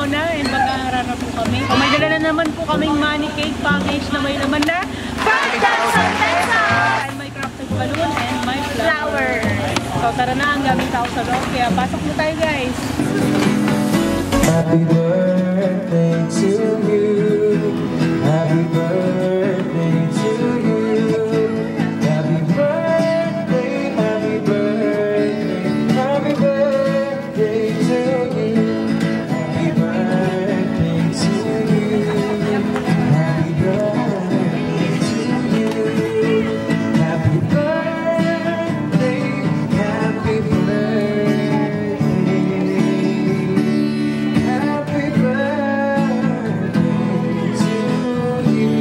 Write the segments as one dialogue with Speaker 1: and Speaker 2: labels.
Speaker 1: na and mag-aaral na po kami. So, may dala na naman po kaming money cake package na may laman na 5,000 pesos! And may crafted balloon and may flower. So tara na, ang gamit ako sa loob. Kaya pasok na tayo guys.
Speaker 2: Happy birthday to you. Happy birthday to you. Happy birthday, happy birthday, happy birthday to you. Happy birthday to you. Happy birthday to you. Happy birthday, happy birthday. Happy birthday to you.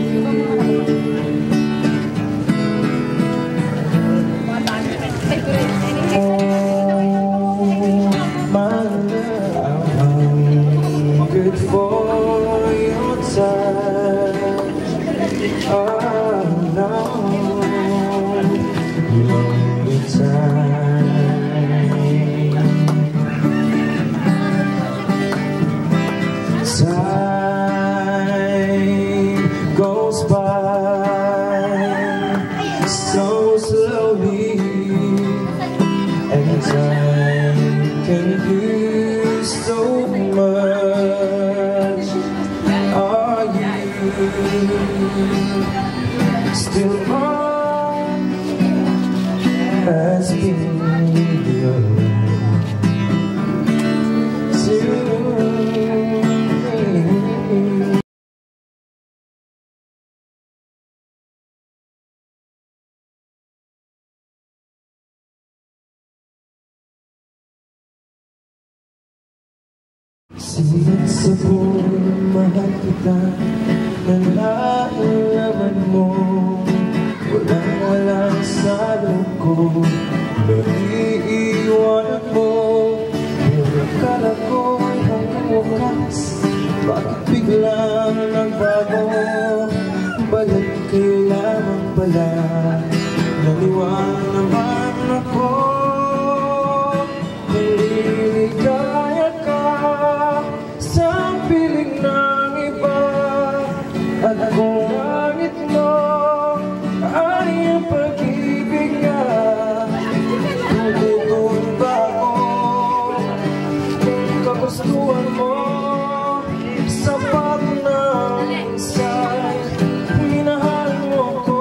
Speaker 2: My love, I'm good for your touch. Oh no, lonely time. Time goes by so slowly, and time can do so much. Are you still on as been Sige sa buong mahal kita, nalalaman mo, walang sa loob ko, naiiwanan mo. Yung akala ko hanggang wakas, bakit biglang nagbago? Balat kayo lamang pala, naliwan naman ako. Niligaya ka sa piling ng iba, at kung langit mo ay ang pag-ibig niya, tututuin ba ako kung kagustuhan mo? Sapat na isa'y minahal mo ko.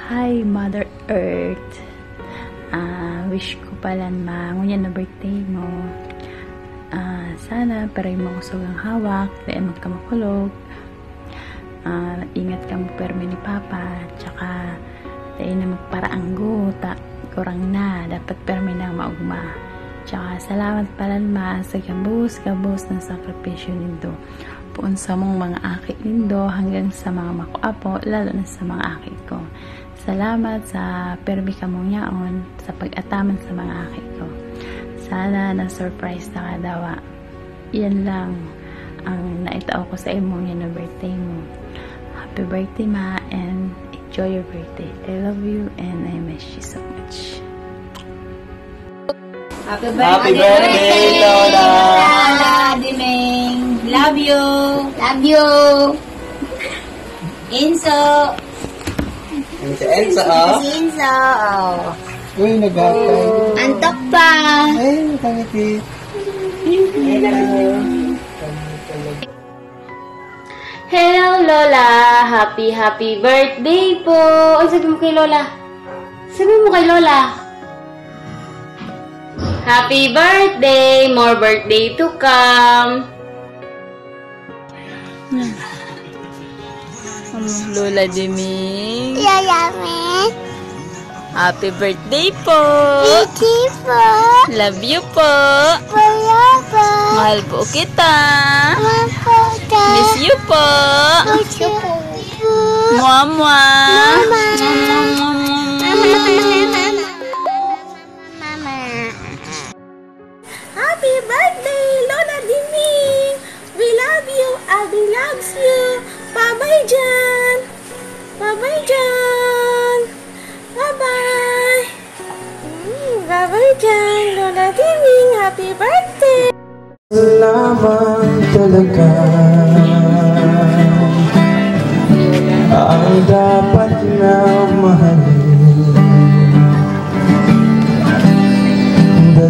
Speaker 3: Hi Mother Earth, wish ko pala ngunyan na birthday mo. Sana paray mo kusog ang hawak, dahil magkamakulog. Ingat ka mo permi ni Papa, tsaka dahil na magparaang guta, kurang na, dapat permi na maugma. Tsaka salamat pala ma sa gabus ng sakripisyo nindo. Puon sa mong mga akit nindo hanggang sa mga makuapo, lalo na sa mga akit ko. Salamat sa permi ka mong yaon sa pag-ataman sa mga akit ko. Sana na-surprise na kadawa. Yan lang ang naitao ko sa imong yan na birthday mo. Happy birthday ma, and enjoy your birthday. I love you and I miss you so much.
Speaker 4: Happy birthday, Lola! Lola, Dimeng! Love you! Love you! Enzo!
Speaker 2: Enzo, oh?
Speaker 4: Si Enzo, oh.
Speaker 2: Uy, nag-hapay.
Speaker 4: Antok pa!
Speaker 2: Ay, nakangiti.
Speaker 3: Hello Lola! Happy birthday po! Ay, sabi mo kay Lola. Sabi mo kay Lola. Happy birthday! More birthday to come! Lola Diming.
Speaker 4: Yayame!
Speaker 3: Happy birthday po!
Speaker 4: Iki po!
Speaker 3: Love you po!
Speaker 4: Wala po!
Speaker 3: Mahal po kita!
Speaker 4: Makoda!
Speaker 3: Miss you po!
Speaker 4: Gusto po!
Speaker 3: Mama!
Speaker 4: Happy birthday, Lola Diming! We love you! Abby loves you! Bye-bye dyan! Bye-bye dyan! Bye-bye! Bye-bye dyan, Lola Diming! Happy birthday!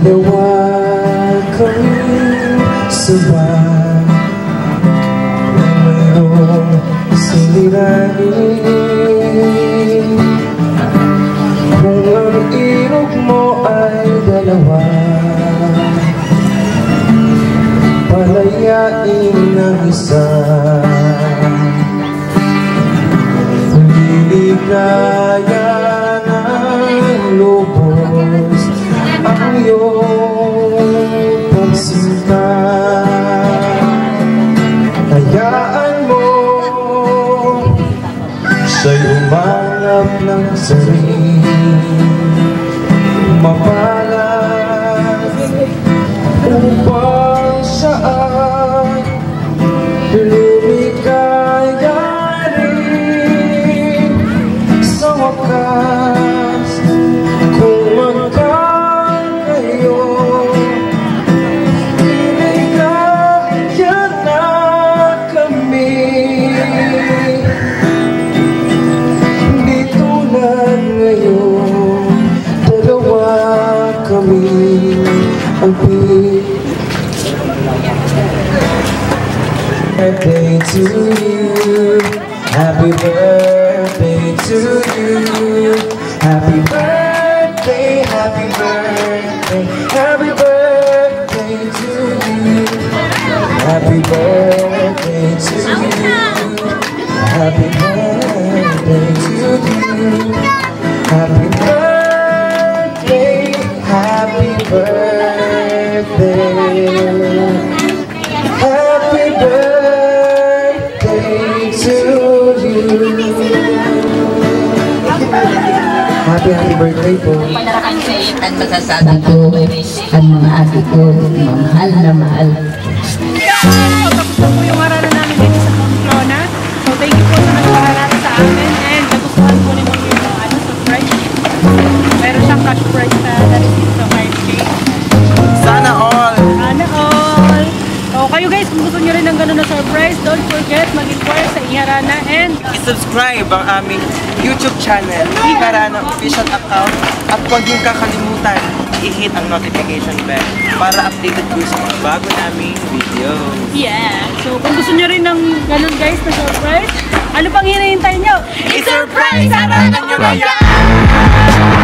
Speaker 2: Dalawa kami sabay na mayroong siliranin. Kung ang ilog mo ay dalawa, palayain ng isa. Liligaya ng lubos ang iyong pagsinta. Hayaan mo siya'y umanap ng sarili, mapalag upang siya ay lumikaya rin sa wakas. Kung magkakayo, liligaya na kami. Di tulad ngayon, dalawa kami ang birthday to you, happy birthday to you, happy birthday, happy birthday, happy birthday to you, happy birthday to you, happy birthday to you, happy birthday, happy birthday, happy birthday to you. Happy birthday po.
Speaker 4: Ang masasabi ko, ang mga ate ko, mahal na mahal.
Speaker 1: Tapos na po yung haranan namin dito sa Pamplona. So thank you po sa nagpaharap sa amin and nagustuhan po ninyo yung surprise. Meron siyang cash prize na na-receive sa 5K.
Speaker 2: Sana all!
Speaker 1: Sana all! So kayo guys, kung gusto nyo rin ng ganun na surprise, don't forget mag-inquire sa Iharana and
Speaker 5: I-subscribe ang aming YouTube channel, Iharana Official Account, at huwag niyong kakalimutan i-hit ang notification bell para updated po sa mga bago naming video.
Speaker 1: yeah! So kung gusto nyo rin ng ganun guys na surprise, ano pang hinihintay nyo?
Speaker 5: I-surprise! Harana nyo na yan!